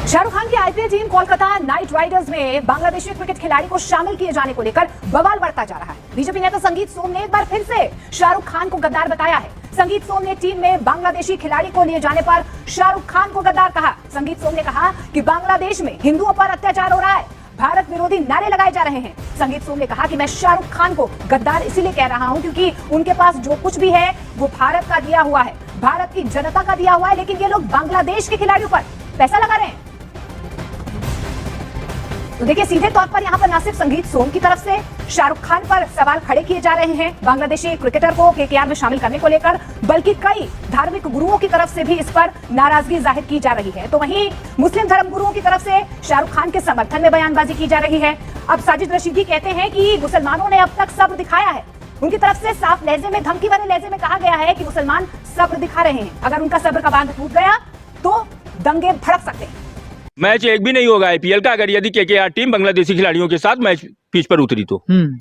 शाहरुख खान की IPL team Kolkata night Riders में Bangladeshi cricket खिलाड़ी को शामिल किए जाने को लेकर बवाल बढ़ता जा रहा है। बीजेपी नेता संगीत सोम ने एक बार फिर से शाहरुख खान को गद्दार बताया है। संगीत सोम ने टीम में बांग्लादेशी खिलाड़ी को लिए जाने पर शाहरुख खान को गद्दार कहा। संगीत सोम ने कहा कि बांग्लादेश में हिंदुओं पर अत्याचार हो रहा है, भारत विरोधी नारे लगाए जा रहे हैं। संगीत सोम ने कहा कि मैं शाहरुख खान को गद्दार इसीलिए कह रहा हूं क्योंकि उनके पास जो कुछ भी है वो भारत का दिया हुआ है, भारत की जनता का दिया हुआ है, लेकिन ये लोग बांग्लादेश के खिलाड़ियों पर पैसा लगा रहे हैं। तो देखिए, सीधे तौर पर यहाँ पर न सिर्फ संगीत सोम की तरफ से शाहरुख खान पर सवाल खड़े किए जा रहे हैं बांग्लादेशी क्रिकेटर को केकेआर में शामिल करने को लेकर, बल्कि कई धार्मिक गुरुओं की तरफ से भी इस पर नाराजगी जाहिर की जा रही है। तो वहीं मुस्लिम धर्म गुरुओं की तरफ से शाहरुख खान के समर्थन में बयानबाजी की जा रही है। अब साजिद रशीदी कहते हैं कि मुसलमानों ने अब तक सब्र दिखाया है। उनकी तरफ से साफ लहजे में, धमकी भरे लहजे में कहा गया है कि मुसलमान सब्र दिखा रहे हैं, अगर उनका सब्र का बांध टूट गया तो दंगे भड़क सकते हैं। मैच एक भी नहीं होगा आईपीएल का अगर यदि केकेआर टीम बांग्लादेशी खिलाड़ियों के साथ मैच पिच पर उतरी तो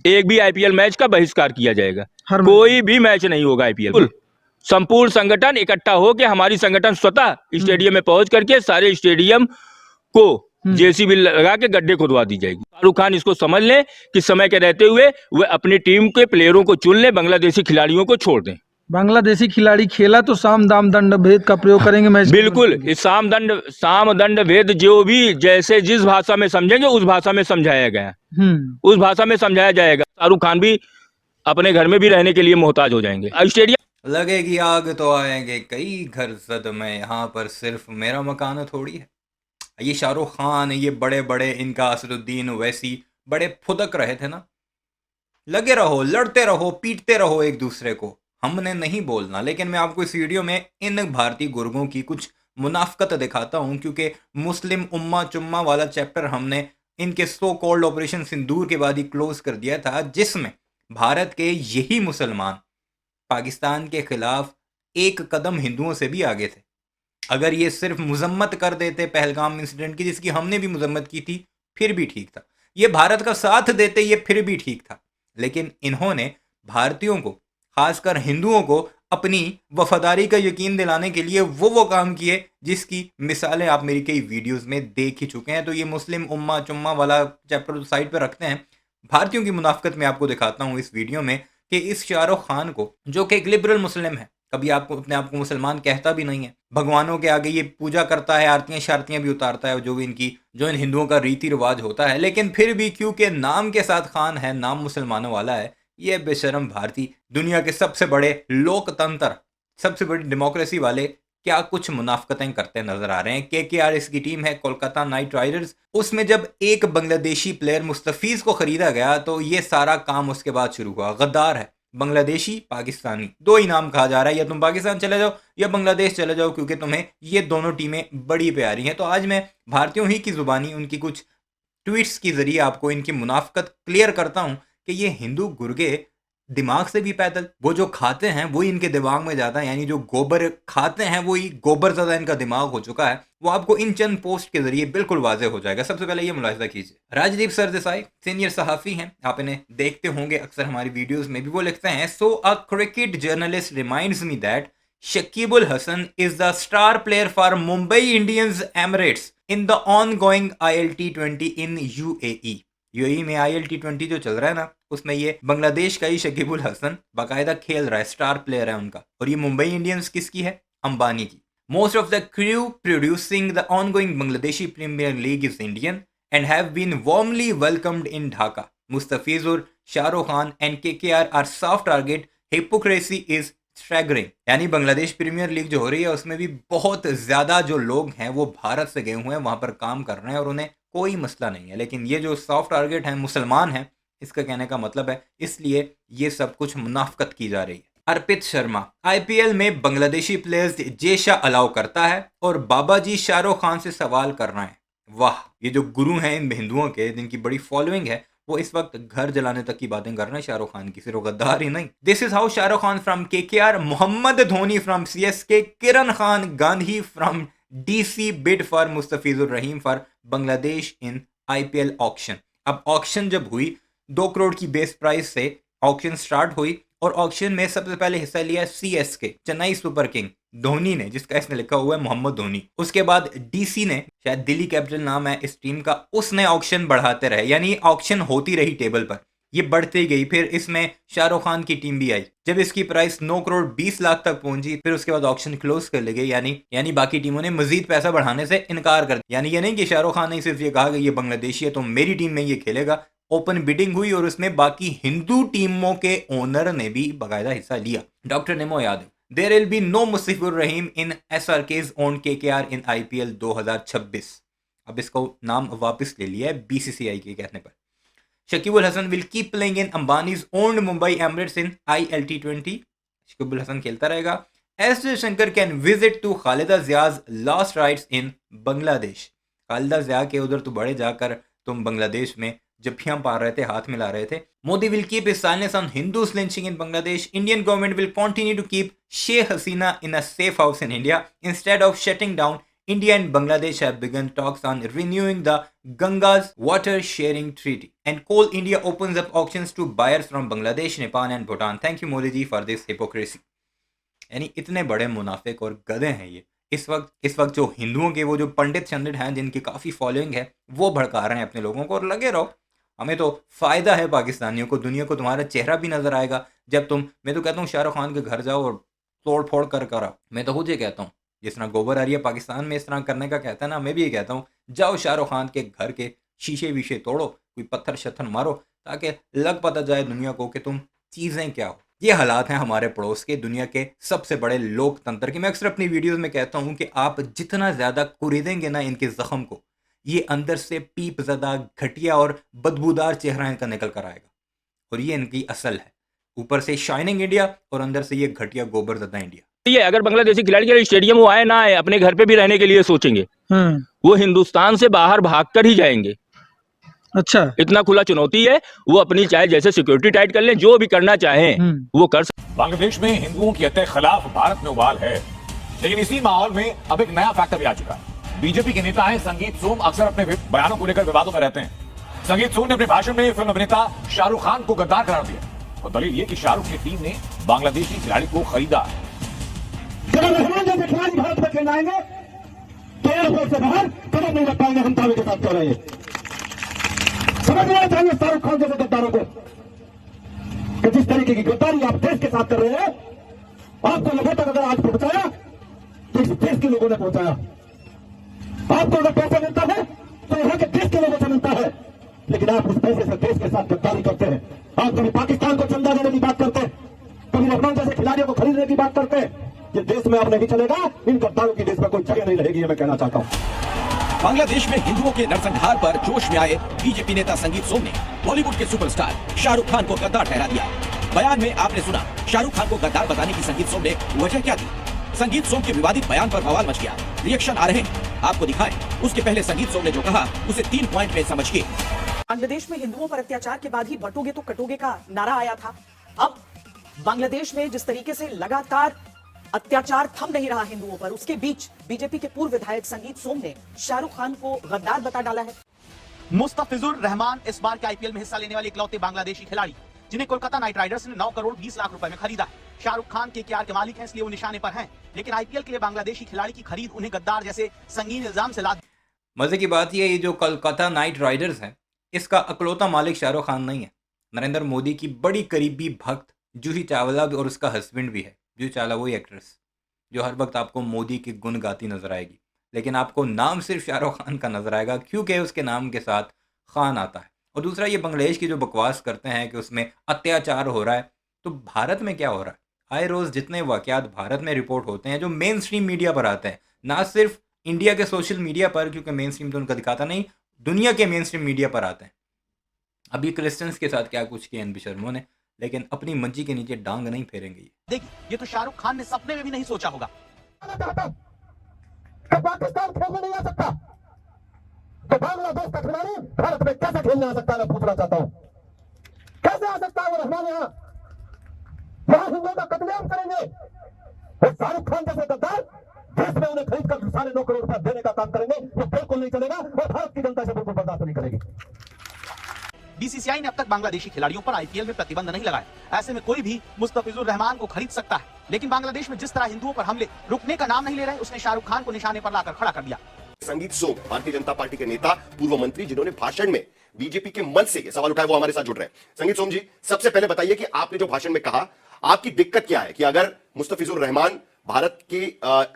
एक भी आईपीएल मैच का बहिष्कार किया जाएगा। कोई भी मैच नहीं होगा आईपीएल। संपूर्ण संगठन इकट्ठा होकर, हमारी संगठन स्वतः स्टेडियम में पहुंच करके सारे स्टेडियम को जेसीबी लगा के गड्ढे खुदवा दी जाएगी। शाहरुख खान इसको समझ लें कि समय के रहते हुए वे अपनी टीम के प्लेयरों को चुन लें, बांग्लादेशी खिलाड़ियों को छोड़ दें। बांग्लादेशी खिलाड़ी खेला तो साम दाम दंड भेद का प्रयोग करेंगे मैच। बिल्कुल, इस साम दंड भेद जो भी जैसे जिस भाषा में समझेंगे उस भाषा में समझाया गया, उस भाषा में समझाया जाएगा। शाहरुख खान भी अपने घर में भी रहने के लिए मोहताज हो जाएंगे। स्टेडियम लगेगी आग तो आएंगे कई घर सद में, यहाँ पर सिर्फ मेरा मकान थोड़ी है। ये शाहरुख खान, ये बड़े बड़े इनका असदुद्दीन ओवैसी बड़े फुदक रहे थे ना। लगे रहो, लड़ते रहो, पीटते रहो एक दूसरे को, हमने नहीं बोलना। लेकिन मैं आपको इस वीडियो में इन भारतीय गुर्गों की कुछ मुनाफकत दिखाता हूं, क्योंकि मुस्लिम उम्मा चुम्मा वाला चैप्टर हमने इनके सो कॉल्ड ऑपरेशन सिंदूर के बाद ही क्लोज कर दिया था, जिसमें भारत के यही मुसलमान पाकिस्तान के खिलाफ एक कदम हिंदुओं से भी आगे थे। अगर ये सिर्फ मजम्मत कर देते पहलगाम इंसिडेंट की, जिसकी हमने भी मजम्मत की थी, फिर भी ठीक था। ये भारत का साथ देते, ये फिर भी ठीक था। लेकिन इन्होंने भारतीयों को, खासकर हिंदुओं को, अपनी वफादारी का यकीन दिलाने के लिए वो काम किए जिसकी मिसालें आप मेरी कई वीडियोस में देख ही चुके हैं। तो ये मुस्लिम उम्मा चुम्मा वाला चैप्टर साइड पर रखते हैं। भारतीयों की मुनाफकत में आपको दिखाता हूँ इस वीडियो में कि इस शाहरुख खान को, जो कि एक लिबरल मुस्लिम है, कभी आपको अपने आप को मुसलमान कहता भी नहीं है, भगवानों के आगे ये पूजा करता है, आरतियां शारतियां भी उतारता है, जो इन हिंदुओं का रीति रिवाज होता है, लेकिन फिर भी क्योंकि नाम के साथ खान है, नाम मुसलमानों वाला है, ये बेशरम भारतीय दुनिया के सबसे बड़े लोकतंत्र, सबसे बड़ी डेमोक्रेसी वाले क्या कुछ मुनाफकतें करते नजर आ रहे हैं। केकेआर इसकी टीम है, कोलकाता नाइट राइडर्स। उसमें जब एक बांग्लादेशी प्लेयर मुस्तफीज को खरीदा गया तो ये सारा काम उसके बाद शुरू हुआ। गद्दार है, बांग्लादेशी, पाकिस्तानी, दो ही नाम कहा जा रहा है, या तुम पाकिस्तान चले जाओ या बांग्लादेश चले जाओ, क्योंकि तुम्हें ये दोनों टीमें बड़ी प्यारी हैं। तो आज मैं भारतीयों ही की जुबानी उनकी कुछ ट्वीट्स के जरिए आपको इनकी मुनाफकत क्लियर करता हूं कि ये हिंदू गुर्गे दिमाग से भी पैदल, वो जो खाते हैं वही इनके दिमाग में जाता है, यानी जो गोबर खाते हैं वही गोबर ज़्यादा इनका दिमाग हो चुका है। वो आपको इन चंद पोस्ट के जरिए बिल्कुल वाज़ेह हो जाएगा। सबसे पहले ये मुलाहिजा कीजिए, राजदीप सरदेसाई सीनियर सहाफ़ी हैं, आप इन्हें देखते होंगे अक्सर हमारी वीडियोज़ में भी। वो लिखते हैं, so a cricket journalist reminds me that Shakib Al Hasan is the star player for Mumbai Indians Emirates in the ongoing ILT20 in UAE। UAE में ILT20 जो चल रहा है ना, उसमें ये बांग्लादेश का ही शकीब उल हसन बाकायदा खेल रहा है, स्टार प्लेयर है उनका। और ये मुंबई इंडियंस किसकी है? अंबानी की। Most of the crew producing the ongoing Bangladeshi premier league is Indian and have been warmly welcomed in Dhaka. Mustafizur, Shahrukh Khan and KKR are soft target, hypocrisy is staggering. यानी बांग्लादेश प्रीमियर लीग जो हो रही है उसमें भी बहुत ज्यादा जो लोग हैं वो भारत से गए हुए हैं, वहां पर काम कर रहे हैं और उन्हें कोई मसला नहीं है। लेकिन ये जो सॉफ्ट टारगेट है मुसलमान हैं, इसका कहने का मतलब है, इसलिए ये सब कुछ मुनाफकत की जा रही है। अर्पित शर्मा, IPL में बांग्लादेशी प्लेयर्स जेशा अलाउ करता है और बाबा जी शाहरुख खान से सवाल कर रहे हैं। वाह, ये जो गुरु हैं इन हिंदुओं के, जिनकी बड़ी फॉलोइंग है, वो इस वक्त घर जलाने तक की बातें कर रहे हैं शाहरुख खान की, सिर्फ गद्दार ही नहीं। This is how Shahrukh Khan from KKR, Mohammad Dhoni from CSK, Kiran Khan Gandhi from DC bid for Mustafizur Rahim for Bangladesh in IPL auction. अब ऑक्शन जब हुई, 2 करोड़ की बेस प्राइस से ऑक्शन स्टार्ट हुई और ऑक्शन में सबसे पहले हिस्सा लिया CSK, Chennai super king, Dhoni ने, जिसका इसमें लिखा हुआ है मोहम्मद धोनी। उसके बाद डीसी ने, शायद दिल्ली कैपिटल नाम है इस टीम का, उसने ऑक्शन बढ़ाते रहे, यानी ऑक्शन होती रही टेबल पर, ये बढ़ती गई। फिर इसमें शाहरुख खान की टीम भी आई। जब इसकी प्राइस 9 करोड़ 20 लाख तक पहुंची, फिर उसके बाद ऑक्शन क्लोज कर ली गई, यानी बाकी टीमों ने मजीद पैसा बढ़ाने से इनकार कर दिया। यानी ये नहीं कि शाहरुख खान ने सिर्फ ये कहा कि ये बांग्लादेशी है तो मेरी टीम में ये खेलेगा। ओपन बिडिंग हुई और उसमें बाकी हिंदू टीमों के ओनर ने भी बाकायदा हिस्सा लिया। डॉक्टर नेमो Yadav, there will be no Mustafizur Rahim in SRK's own KKR in IPL 2026। अब इसको नाम वापस ले लिया है BCCI के कहने पर। Shakibul Hasan will keep playing in Ambani's owned Mumbai Emirates in ILT20। Shakibul Hasan खेलता रहेगा। S Jaishankar can visit to Khaleda Zia's last rites in Bangladesh. Khaleda Zia के उधर तो बड़े जाकर तुम बांग्लादेश में जफ्फियां पा रहे थे, हाथ मिला रहे थे। Modi will keep his silence on Hindus lynching in Bangladesh. Indian government will continue to keep Sheikh Hasina in a safe house in India instead of shutting down. India and Bangladesh have begun talks on renewing the Ganga's water sharing treaty. And Coal India opens up auctions to buyers from Bangladesh, Nepal and Bhutan. Thank you Modi ji for this hypocrisy. यानी इतने बड़े मुनाफिक और गधे हैं ये। इस वक्त जो हिंदुओं के वो जो पंडित चंडित हैं जिनकी काफ़ी फॉलोइंग है, वो भड़का रहे हैं अपने लोगों को। और लगे रहो, हमें तो फ़ायदा है पाकिस्तानियों को, दुनिया को तुम्हारा चेहरा भी नज़र आएगा जब तुम, मैं तो कहता हूँ शाहरुख खान के घर जाओ और तोड़ फोड़ कर आओ। मैं तो खुद ये कहता हूँ, जिस तरह गोबर आ रही है पाकिस्तान में, इस तरह करने का कहता है ना, मैं भी ये कहता हूँ, जाओ शाहरुख खान के घर के शीशे वीशे तोड़ो, कोई पत्थर शत्थर मारो, ताकि लग पता जाए दुनिया को कि तुम चीज़ें क्या हो। ये हालात हैं हमारे पड़ोस के, दुनिया के सबसे बड़े लोकतंत्र के। मैं अक्सर अपनी वीडियोस में कहता हूँ कि आप जितना ज़्यादा कुरीदेंगे ना इनके ज़ख्म को, ये अंदर से पीप ज़दा, घटिया और बदबूदार चेहरा इनका निकल कर आएगा। और ये इनकी असल है, ऊपर से शाइनिंग इंडिया और अंदर से ये घटिया गोबर ज़दा इंडिया। ये अगर बांग्लादेशी खिलाड़ी के स्टेडियम वो आए ना आए, अपने घर पे भी रहने के लिए सोचेंगे, वो हिंदुस्तान से बाहर भागकर ही जाएंगे। अच्छा, इतना खुला चुनौती है, वो अपनी चाहे जैसे सिक्योरिटी टाइट कर लें, जो भी करना चाहें वो कर सकते। बांग्लादेश में हिंदुओं की हत्या के खिलाफ भारत में उबाल है, लेकिन इसी माहौल में अब एक नया फैक्टर भी आ चुका है। बीजेपी के नेता हैं संगीत सोम, अक्सर अपने बयानों को लेकर विवादों में रहते हैं। संगीत सोम ने अपने भाषण में फिल्म अभिनेता शाहरुख खान को गद्दार करार दिया और दलील ये कि शाहरुख की टीम ने बांग्लादेशी खिलाड़ी को खरीदा। जब रहमान जैसे खिलाड़ी भारत में खेलने आएंगे तो एयरपोर्ट से बाहर कदम नहीं रख पाएंगे, हम दावे के साथ कह रहे हैं। समझना चाहिए शाहरुख खान जैसे गद्दारों को कि जिस तरीके की गद्दारी आप देश के साथ कर रहे हैं, आपको लगे तक अगर आज पहुंचाया तो इस देश के लोगों ने पहुंचाया। आपको अगर पैसा मिलता है तो यहाँ के देश के लोगों से मिलता है, लेकिन आप उस पैसे से देश के साथ गद्दारी करते हैं। आप कभी पाकिस्तान को चंदा देने की बात करते हैं, कभी रहमान जैसे खिलाड़ियों को खरीदने की बात करते हैं। ये देश में अब नहीं चलेगा, इन गद्दारों की देश में कोई जगह नहीं रहेगी, ये मैं कहना चाहता हूं। बांग्लादेश में हिंदुओं के नरसंहार पर जोश में आए बीजेपी नेता संगीत सोम ने बॉलीवुड के सुपरस्टार शाहरुख खान को गद्दार ठहरा दिया। बयान में आपने सुना शाहरुख खान को गद्दार बताने की संगीत सोम ने वजह क्या थी। संगीत सोम के विवादित बयान पर बवाल मच गया, रिएक्शन आ रहे हैं, आपको दिखाएं। उसके पहले संगीत सोम ने जो कहा उसे 3 पॉइंट में समझिए। बांग्लादेश में हिंदुओं पर अत्याचार के बाद ही बटोगे तो कटोगे का नारा आया था। अब बांग्लादेश में जिस तरीके से लगातार अत्याचार थम नहीं रहा हिंदुओं पर, उसके बीच बीजेपी के पूर्व विधायक संगीत सोम ने शाहरुख खान को गद्दार बता डाला है। मुस्तफिजुर रहमान इस बार के IPL में हिस्सा लेने वाले इकलौते बांग्लादेशी खिलाड़ी, जिन्हें कोलकाता नाइट राइडर्स ने 9 करोड़ 20 लाख रुपए में खरीदा है। शाहरुख खान KKR के मालिक हैं, इसलिए वो निशाने पर हैं, लेकिन IPL के लिए बांग्लादेशी खिलाड़ी की खरीद उन्हें गद्दार जैसे संगीन इल्जाम से लाद। मजे की बात ये जो कोलकाता नाइट राइडर्स है, इसका अकलौता मालिक शाहरुख खान नहीं है। नरेंद्र मोदी की बड़ी करीबी भक्त जूही चावला और उसका हस्बैंड भी है। जूही चावला वही एक्ट्रेस जो हर वक्त आपको मोदी के गुण गाती नजर आएगी, लेकिन आपको नाम सिर्फ शाहरुख खान का नजर आएगा क्योंकि उसके नाम के साथ खान आता है। और दूसरा, ये बांग्लादेश की जो बकवास करते हैं कि उसमें अत्याचार हो रहा है, तो भारत में क्या हो रहा है? आए रोज़ जितने वाक़यात भारत में रिपोर्ट होते हैं जो मेन स्ट्रीम मीडिया पर आते हैं, ना सिर्फ इंडिया के सोशल मीडिया पर, क्योंकि मेन स्ट्रीम तो उनका दिखाता नहीं, दुनिया के मेन स्ट्रीम मीडिया पर आते हैं। अभी क्रिश्चियंस के साथ क्या कुछ किया इन बेशर्मों ने, लेकिन अपनी मंजी के नीचे डांग नहीं फेरेंगे। देखिए, ये तो शाहरुख खान ने सपने में भी नहीं सोचा होगा। पाकिस्तान खेलने नहीं आ सकता तो बांग्लादेश का खिलाड़ी भारत में कैसे खेलने आ सकता है, मैं पूछना चाहता हूं। कैसे आ सकता है वो रहमान यहाँ हिंदुओं का कत्लेआम करेंगे? वो शाहरुख खान जैसे गद्दार देश में उन्हें खरीद कर 9.5 करोड़ रुपया देने का काम करेंगे, वो बिल्कुल नहीं चलेगा और भारत की जनता से बिल्कुल बर्दाश्त नहीं करेगी। बीसीसीआई ने अब तक बांग्लादेशी खिलाड़ियों पर आईपीएल में प्रतिबंध नहीं लगाया। ऐसे में कोई भी मुस्तफिजुर रहमान को खरीद सकता है, लेकिन बांग्लादेश में जिस तरह हिंदुओं पर हमले रुकने का नाम नहीं ले रहे, उसने शाहरुख खान को निशाने पर लाकर खड़ा कर दिया। संगीत सोम, भारतीय जनता पार्टी के नेता, पूर्व मंत्री, जिन्होंने भाषण में बीजेपी के मंच से ये सवाल उठाया, वो हमारे साथ जुड़ रहे हैं। संगीत सोम जी, सबसे पहले बताइए कि आपने जो भाषण में कहा, आपकी दिक्कत क्या है कि अगर मुस्तफिजुर रहमान भारत की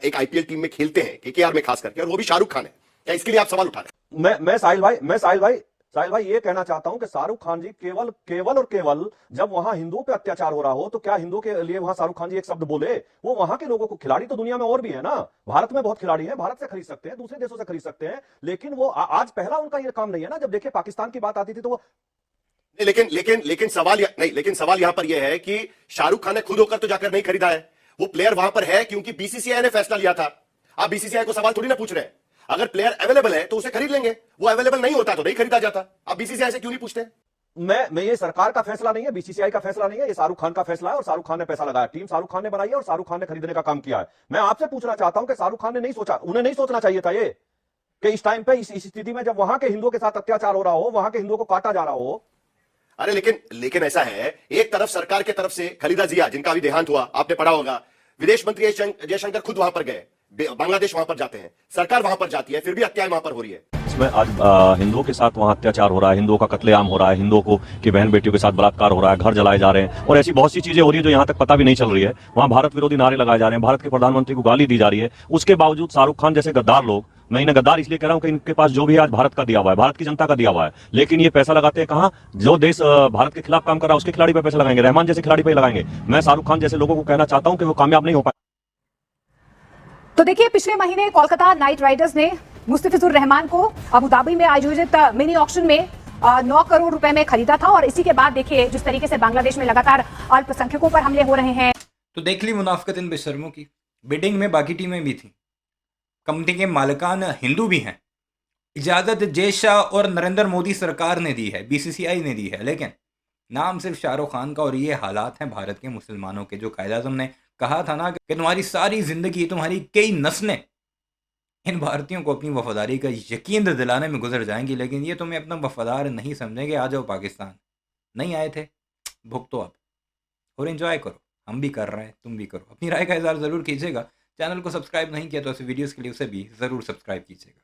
एक आईपीएल टीम में खेलते हैं, केकेआर में खास करके, और वो भी शाहरुख खान है, क्या इसके लिए आप सवाल उठा रहे हैं? मैं साहिल भाई ये कहना चाहता हूं कि शाहरुख खान जी केवल जब वहां हिंदुओं पे अत्याचार हो रहा हो तो क्या हिंदुओं के लिए वहां शाहरुख खान जी एक शब्द बोले? वो वहां के लोगों को, खिलाड़ी तो दुनिया में और भी है ना, भारत में बहुत खिलाड़ी हैं, भारत से खरीद सकते हैं, दूसरे देशों से खरीद सकते हैं, लेकिन वो आज पहला उनका ये काम नहीं है ना। जब देखिए पाकिस्तान की बात आती थी तो वो लेकिन सवाल यहां पर यह है कि शाहरुख खान ने खुद होकर तो जाकर नहीं खरीदा है, वो प्लेयर वहां पर है क्योंकि बीसीसीआई ने फैसला लिया था। आप बीसीसीआई को सवाल थोड़ी ना पूछ रहे हैं। अगर प्लेयर अवेलेबल है तो उसे खरीद लेंगे, वो अवेलेबल नहीं होता तो नहीं खरीदा जाता। आप बीसीसीआई से क्यों नहीं पूछते? मैं ये सरकार का फैसला नहीं है, बीसीसीआई का फैसला नहीं है, ये शाहरुख खान का फैसला है और शाहरुख खान ने पैसा लगाया, टीम शाहरुख खान ने बनाई है और शाहरुख खान ने खरीदने का काम किया है। मैं आपसे पूछना चाहता हूं कि शाहरुख खान ने नहीं सोचा, उन्हें नहीं सोचना चाहिए था ये कि इस टाइम पे, इस स्थिति में जब वहां के हिंदुओं के साथ अत्याचार हो रहा हो, वहां के हिंदुओं को काटा जा रहा हो। अरे लेकिन ऐसा है, एक तरफ सरकार की तरफ से खलीदा जिया, जिनका भी देहांत हुआ, आपने पढ़ा होगा, विदेश मंत्री जयशंकर खुद वहां पर गए, बांग्लादेश वहां पर जाते हैं, सरकार वहां पर जाती है, फिर भी हत्याएं वहां पर हो रही है। इसमें आज हिंदुओं के साथ वहां अत्याचार हो रहा है, हिंदुओं का कत्लेआम हो रहा है, हिंदुओं को की बहन बेटियों के साथ बलात्कार हो रहा है, घर जलाए जा रहे हैं और ऐसी बहुत सी चीजें हो रही है जो यहाँ तक पता भी नहीं चल रही है। वहां भारत विरोधी नारे लगाए जा रहे हैं, भारत के प्रधानमंत्री को गाली दी जा रही है। उसके बावजूद शाहरुख खान जैसे गद्दार लोग, मैं इन्हें गद्दार इसलिए कह रहा हूं कि इनके पास जो भी आज भारत का दिया हुआ है, भारत की जनता का दिया हुआ है, लेकिन ये पैसा लगाते हैं कहां? जो देश भारत के खिलाफ काम कर रहा है उसके खिलाड़ी पे पैसा लगाएंगे, रहमान जैसे खिलाड़ी पे लगाएंगे। मैं शाहरुख खान जैसे लोगों को कहना चाहता हूं कि वो कामयाब नहीं हो पाए। तो देखिए, पिछले महीने कोलकाता नाइट राइडर्स ने मुस्तफिजुर रहमान को अबू धाबी में आयोजित मिनी ऑक्शन में 9 करोड़ रुपए में खरीदा था और इसी के बाद देखिए जिस तरीके से बांग्लादेश में लगातार अल्पसंख्यकों पर हमले हो रहे हैं। तो देख ली मुनाफिकत इन बेशर्मों की। बिडिंग में बाकी टीमें भी थी, कंपनी के मालिकान हिंदू भी हैं, इजाज़त जय शाह और नरेंद्र मोदी सरकार ने दी है, बीसीसीआई ने दी है, लेकिन नाम सिर्फ शाहरुख खान का। और ये हालात हैं भारत के मुसलमानों के। जो कायदा तुमने कहा था ना कि तुम्हारी सारी जिंदगी, तुम्हारी कई नस्लें इन भारतीयों को अपनी वफादारी का यकीन दिलाने में गुजर जाएंगी, लेकिन ये तुम्हें अपना वफादार नहीं समझेंगे। आ जाओ पाकिस्तान, नहीं आए थे, भुगतो अब और एंजॉय करो। हम भी कर रहे हैं, तुम भी करो। अपनी राय का इज़हार ज़रूर कीजिएगा। चैनल को सब्सक्राइब नहीं किया तो ऐसे वीडियोस के लिए उसे भी ज़रूर सब्सक्राइब कीजिएगा।